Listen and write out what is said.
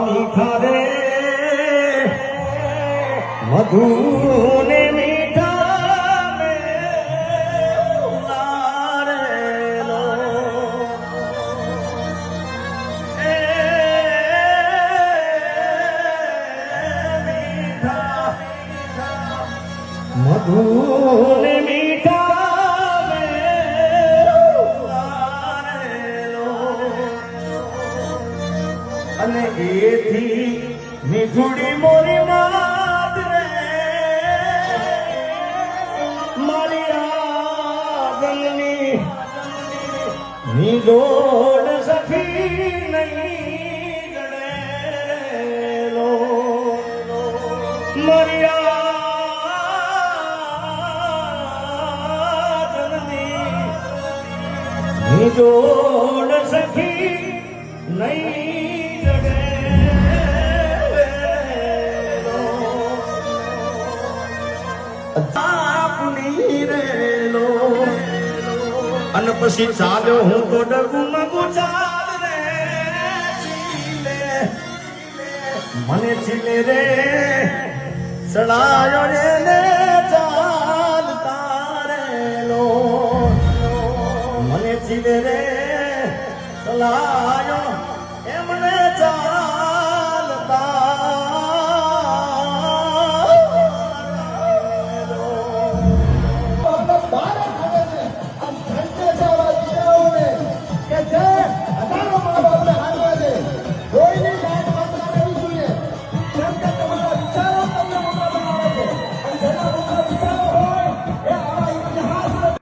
મીઠા રે મધુ ને મીઠા લારેલો મીઠા મધુ ને મીઠા લારેલો અને એથી મીઠુડી મોરી માત રે મારી આગળની નિરોડ સખી નહીં ગણેલો મારી આગળની નિરોડ સખી નહીં અને પછી ચાલ્યો હું તો ડગુમગુ ચાલ રે ચીલે મને ચીલે રે સડાયો રે ને ચાલ તારેલો મને ચીલે રે સડાયો